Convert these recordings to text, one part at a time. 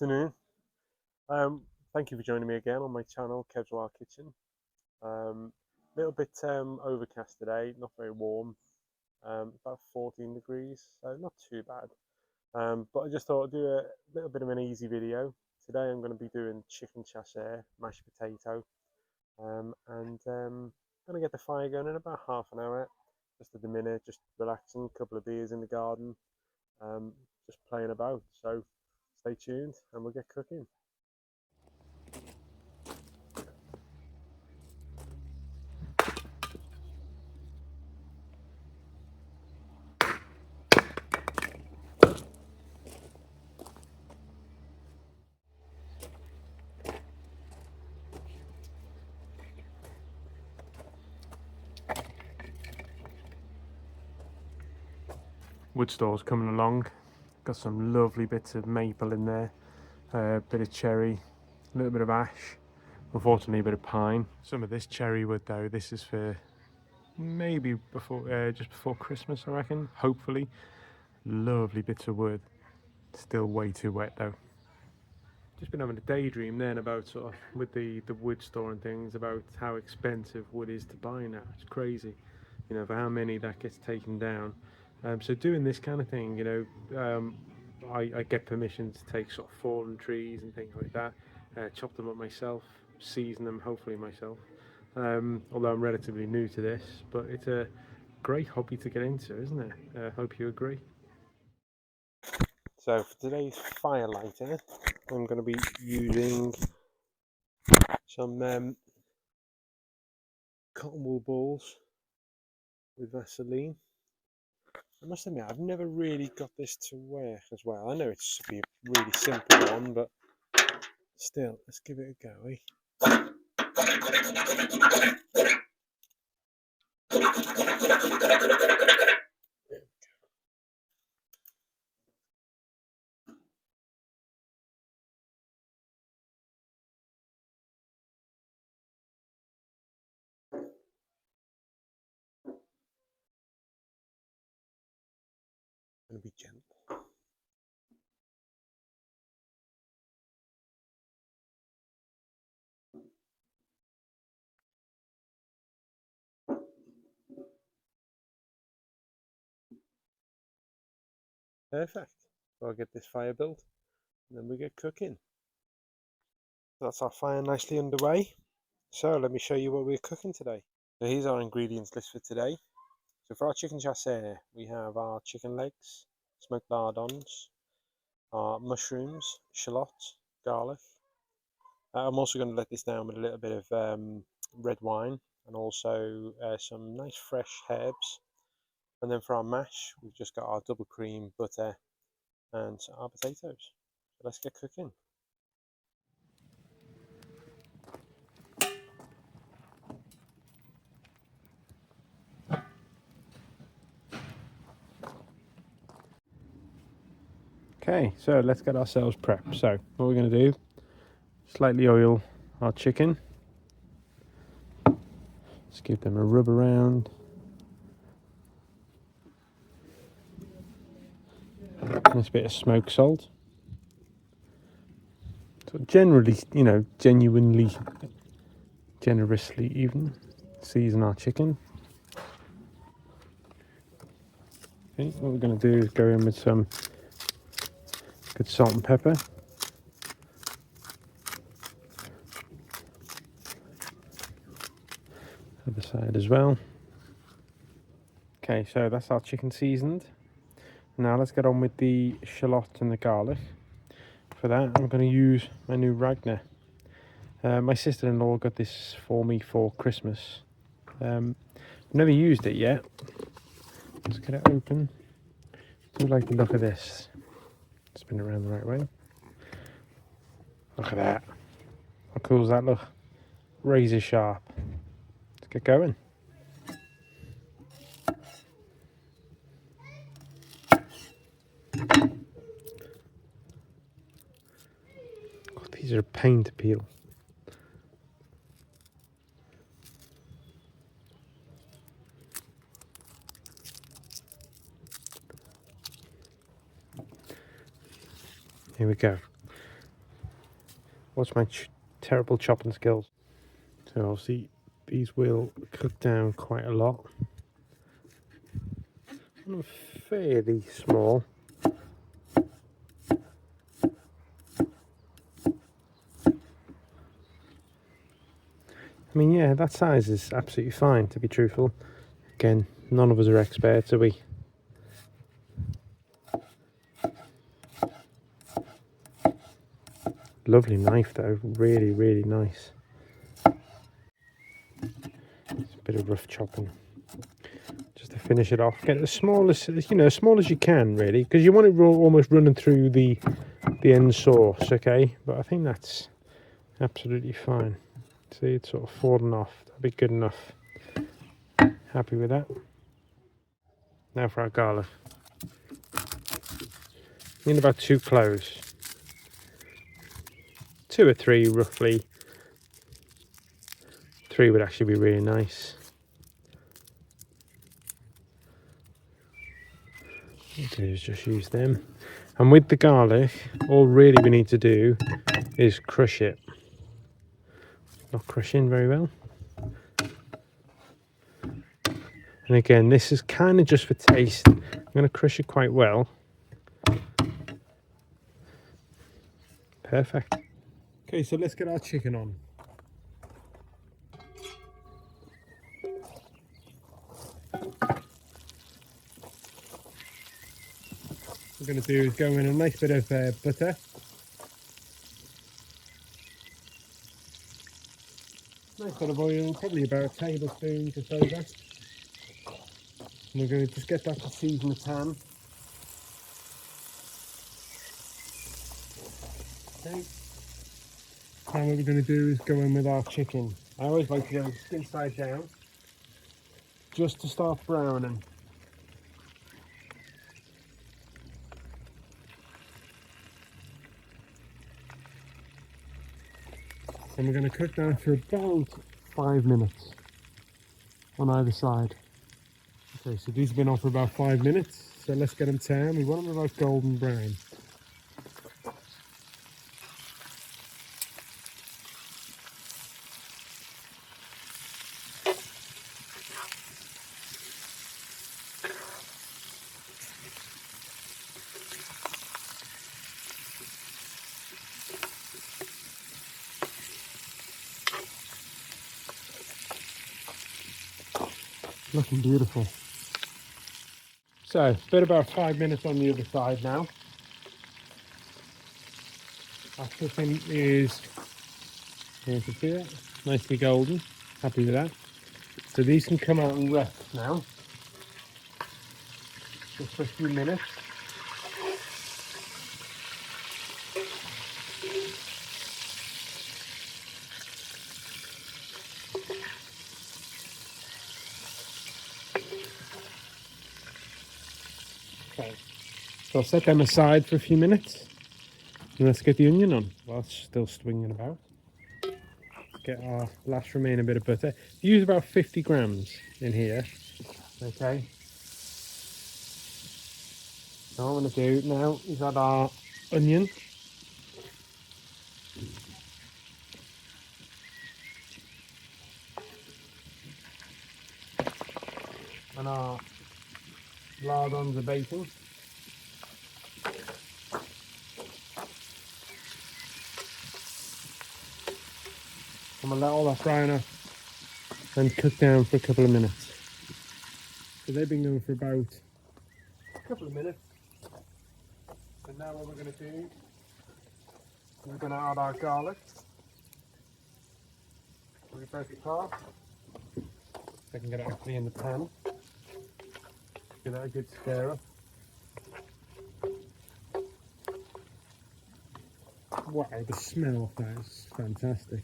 afternoon. Thank you for joining me again on my channel, Campfire Kitchen. A little bit overcast today, not very warm, about 14 degrees, so not too bad. But I just thought I'd do a little bit of an easy video. Today I'm going to be doing chicken chasseur, mashed potato, and going to get the fire going in about half an hour, just at the minute, just relaxing, a couple of beers in the garden, just playing about. So stay tuned and we'll get cooking. Wood store's coming along. Got some lovely bits of maple in there, a bit of cherry, a little bit of ash, unfortunately a bit of pine. Some of this cherry wood though, this is for maybe before, just before Christmas I reckon, hopefully. Lovely bits of wood, still way too wet though. Just been having a daydream then about sort of with the wood store and things about how expensive wood is to buy now. It's crazy, you know, for how many that gets taken down. So doing this kind of thing, you know, I get permission to take sort of fallen trees and things like that, chop them up myself, season them hopefully myself. Although I'm relatively new to this, but it's a great hobby to get into, isn't it? I hope you agree. So for today's fire lighter, I'm going to be using some cotton wool balls with Vaseline. I must admit, I've never really got this to work as well. I know it should be a really simple one, but still, let's give it a go, eh? I'm going to be gentle. Perfect. So I'll get this fire built and then we get cooking. That's our fire nicely underway. So let me show you what we're cooking today. So here's our ingredients list for today. So for our chicken chasseur, we have our chicken legs, smoked lardons, our mushrooms, shallot, garlic. I'm also going to let this down with a little bit of red wine and also some nice fresh herbs. And then for our mash, we've just got our double cream, butter, and our potatoes. So let's get cooking. Okay, so let's get ourselves prepped. So what we're going to do, slightly oil our chicken. Just give them a rub around. Nice bit of smoked salt. So generally, you know, generously even season our chicken. Okay, what we're going to do is go in with some good salt and pepper. Other side as well. Okay, so that's our chicken seasoned. Now let's get on with the shallot and the garlic. For that, I'm going to use my new Ragnar. My sister-in-law got this for me for Christmas. I've never used it yet. Let's get it open. I do like the look of this. Spin it around the right way. Look at that. How cool does that look? Razor sharp. Let's get going. God, these are a pain to peel. Here we go. Watch my terrible chopping skills. So obviously these will cut down quite a lot. Fairly small. I mean, yeah, that size is absolutely fine, to be truthful. Again, none of us are experts, are we? Lovely knife though, really, really nice. It's a bit of rough chopping. Just to finish it off, get it as small as, as small as you can, really, because you want it almost running through the end sauce, okay? But I think that's absolutely fine. See, it's sort of fallen off. That'll be good enough. Happy with that. Now for our garlic. I need about 2 cloves. 2 or 3 roughly. 3 would actually be really nice. What I'll do is just use them. And with the garlic, all really we need to do is crush it. Not crushing very well. And again, this is kind of just for taste. I'm going to crush it quite well. Perfect. Okay, so let's get our chicken on. What we're going to do is go in a nice bit of butter. Nice bit of oil, probably about a tablespoon just over. And we're going to just get that to season the pan. Okay. And what we're going to do is go in with our chicken. I always like to go skin side down, just to start browning. And we're going to cook that for about 5 minutes on either side. Okay, so these have been on for about 5 minutes, so let's get them turned. We want them about golden brown. Looking beautiful. So, it's been about 5 minutes on the other side now. Our chicken is, you can see it, nicely golden. Happy with that. So these can come out and rest now, just for a few minutes. Okay, so I'll set them aside for a few minutes, and let's get the onion on while it's still swinging about. Get our last remaining bit of butter. Use about 50 grams in here. Okay. So what I'm going to do now is add our onion. And our lardons of bacon. I'm going to let all that brown up and cook down for a couple of minutes. So they've been going for about a couple of minutes. So now what we're going to do, we're going to add our garlic. We'll break it apart. So I can get it actually in the pan. Give that a good stir up. Wow, the smell of that is fantastic.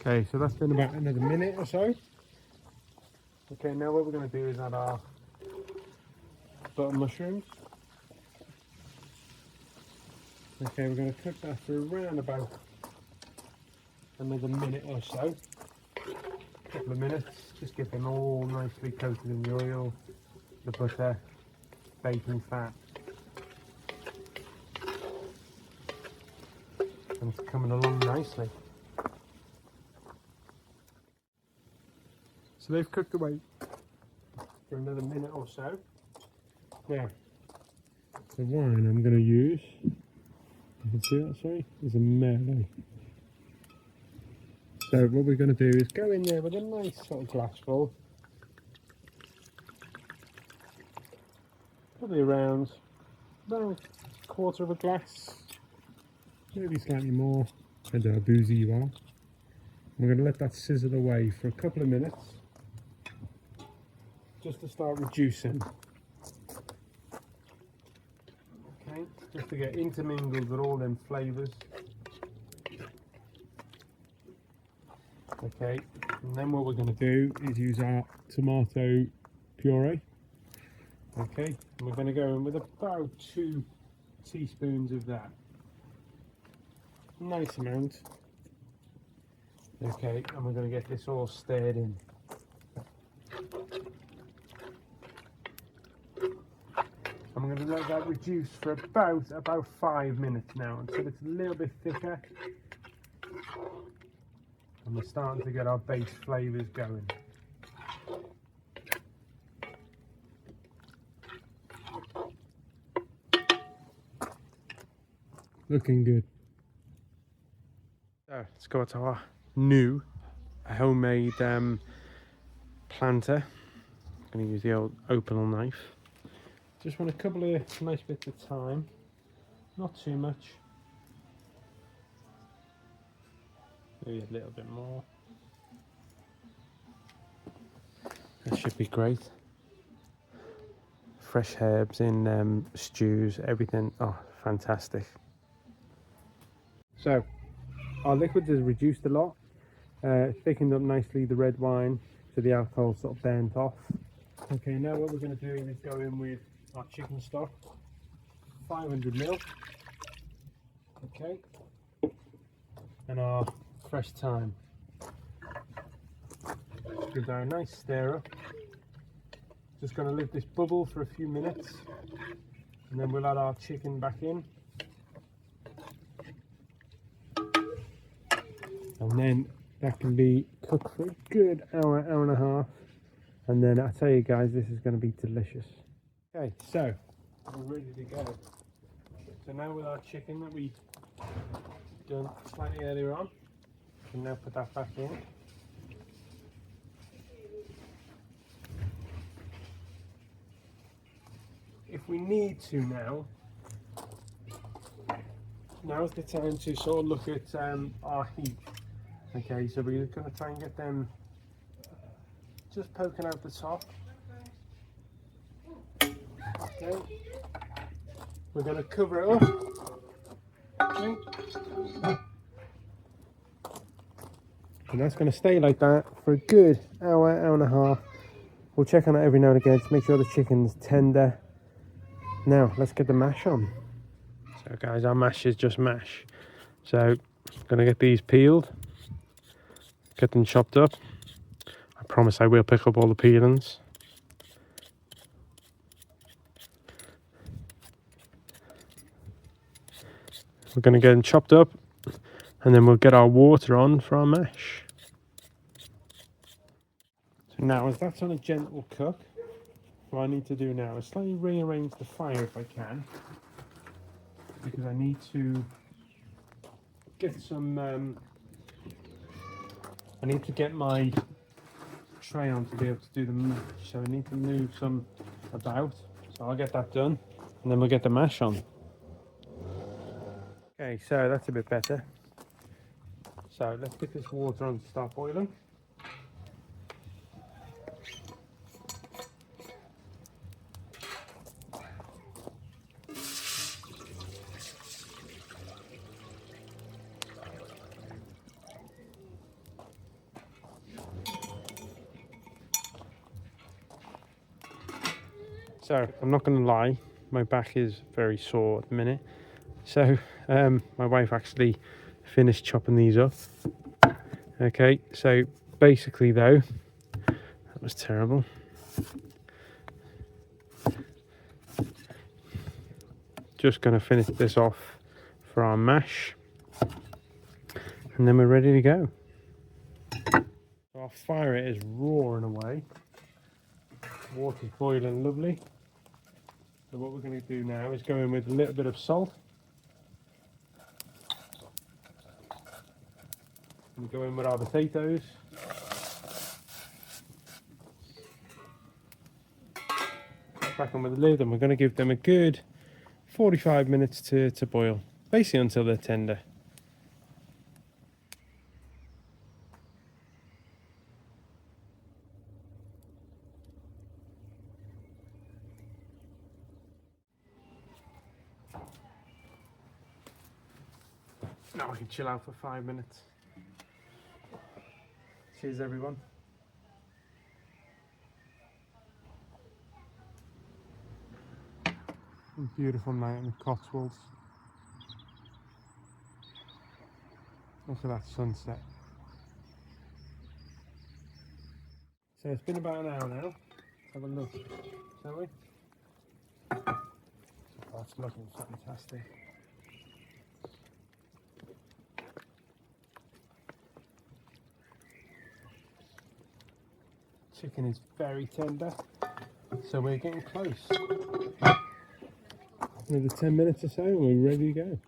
Okay, so that's been about another minute or so. Okay, now what we're going to do is add our butter mushrooms. Okay, we're going to cook that for around about another minute or so. A couple of minutes, just get them all nicely coated in the oil, the butter, bacon fat. and it's coming along nicely. So they've cooked away for another minute or so. Now, the wine I'm going to use, you can see that, sorry, is a Merlot. So what we're going to do is go in there with a nice sort of glass full, probably around about a quarter of a glass, maybe slightly more, depending how boozy you are. We're going to let that sizzle away for a couple of minutes, just to start reducing. Okay, just to get intermingled with all them flavours. Okay, and then what we're going to do is use our tomato puree. Okay, and we're going to go in with about 2 teaspoons of that. Nice amount. Okay, and we're going to get this all stirred in. I'm going to let that reduce for about 5 minutes now until it's a little bit thicker. And we're starting to get our base flavours going. Looking good. So let's go to our new homemade planter. I'm going to use the old opal knife. Just want a couple of nice bits of thyme, not too much. Maybe a little bit more. That should be great. Fresh herbs in stews, everything. Oh, fantastic. So, our liquid has reduced a lot. Thickened up nicely the red wine, so the alcohol sort of burnt off. Okay, now what we're going to do is go in with our chicken stock, 500 ml. Okay, and our fresh thyme. Give that a nice stir up. Just going to let this bubble for a few minutes, and then we'll add our chicken back in. And then that can be cooked for a good hour, hour and a half. And then I tell you guys, this is going to be delicious. Okay, so we're ready to go. So now with our chicken that we done slightly earlier on, we can now put that back in. If we need to now's the time to sort of look at our heat. Okay, so we're going to try and get them just poking out the top. Okay, we're going to cover it up. Okay. And that's going to stay like that for a good hour, hour and a half. We'll check on it every now and again to make sure the chicken's tender. Now, let's get the mash on. So guys, our mash is just mash. So, I'm going to get these peeled, get them chopped up. I promise I will pick up all the peelings. We're going to get them chopped up, and then we'll get our water on for our mash. So now, as that's on a gentle cook, what I need to do now is slightly rearrange the fire if I can, because I need to get some, I need to get my tray on to be able to do the mash, so I need to move some about, so I'll get that done, and then we'll get the mash on. Okay, so that's a bit better. So let's get this water on to start boiling. So I'm not going to lie, my back is very sore at the minute. So my wife actually finished chopping these up. Okay, so basically though, that was terrible. Just going to finish this off for our mash. and then we're ready to go. So our fire is roaring away. Water's boiling lovely. So what we're going to do now is go in with a little bit of salt. We go in with our potatoes. Back on with the lid, and we're going to give them a good 45 minutes to boil, basically until they're tender. Now we can chill out for 5 minutes. Cheers everyone. Beautiful night in the Cotswolds. Look at that sunset. So it's been about an hour now. Let's have a look, shall we? Oh, it's looking fantastic. Chicken is very tender, so we're getting close. Another 10 minutes or so and we're ready to go.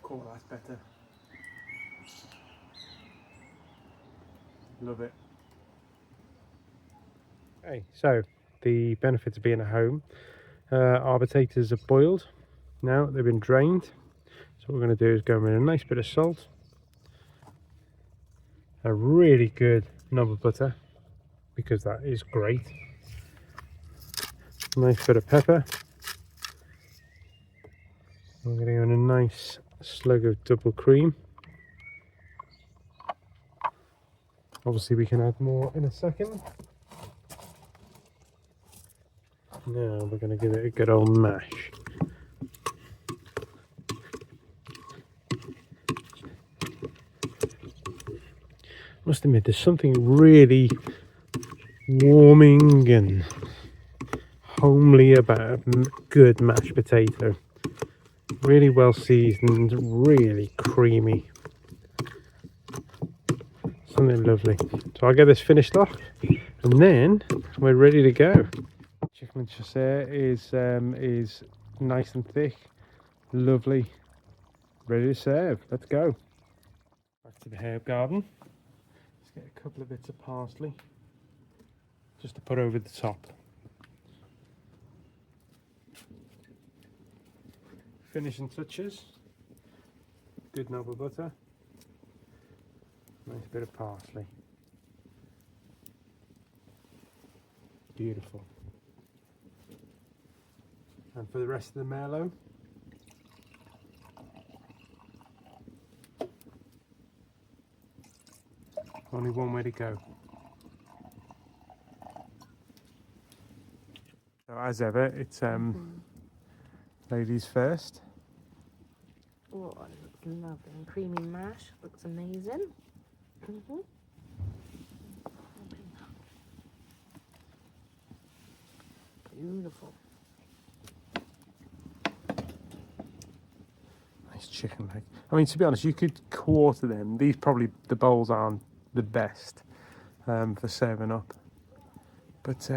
Cool, that's better. Love it. Okay, so the benefits of being at home. Our potatoes are boiled. Now they've been drained. So what we're going to do is go in with a nice bit of salt. A really good knob of butter, because that is great. Nice bit of pepper. We're going to go in a nice slug of double cream. Obviously we can add more in a second. Now we're going to give it a good old mash. Must admit, there's something really warming and homely about a good mashed potato. Really well seasoned, really creamy. Something lovely. So I'll get this finished off and then we're ready to go. Chicken chasseur is nice and thick, lovely, ready to serve. Let's go. Back to the herb garden. Let's get a couple of bits of parsley just to put over the top. Finishing touches, good knob of butter, nice bit of parsley. Beautiful. And for the rest of the merlot, only one way to go. So as ever, it's ladies first. Oh, it looks lovely. And creamy mash looks amazing. Beautiful. Nice chicken leg. I mean, to be honest, you could quarter them. These probably, the bowls aren't the best for serving up. But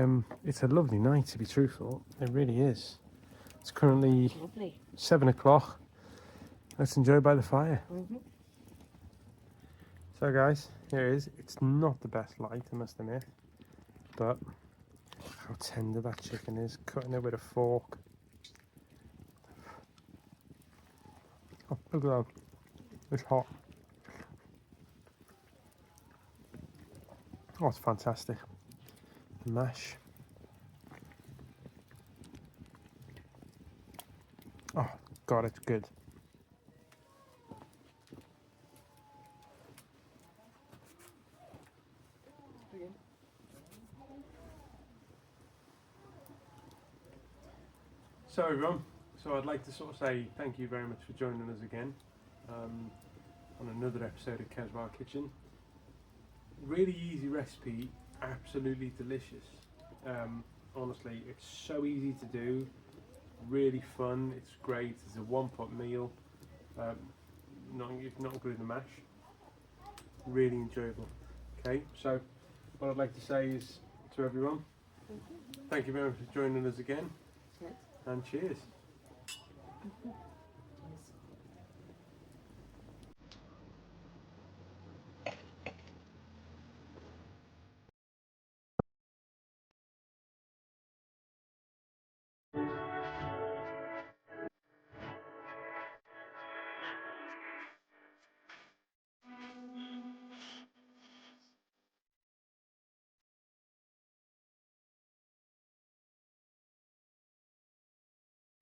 it's a lovely night, to be truthful. It really is. It's currently Lovely. 7 o'clock. Let's enjoy by the fire. So guys, here it is. It's not the best light, I must admit. But how tender that chicken is. Cutting it with a fork. Oh, look at that. It's hot. Oh, it's fantastic. Mash. Oh, God, it's good. So everyone, I'd like to sort of say thank you very much for joining us again on another episode of Campfire Kitchen. Really easy recipe, absolutely delicious. Honestly, it's so easy to do, really fun. It's great. It's a one-pot meal, not including the mash. Really enjoyable. Okay, so what I'd like to say is to everyone, thank you very much for joining us again, Cheers. and cheers.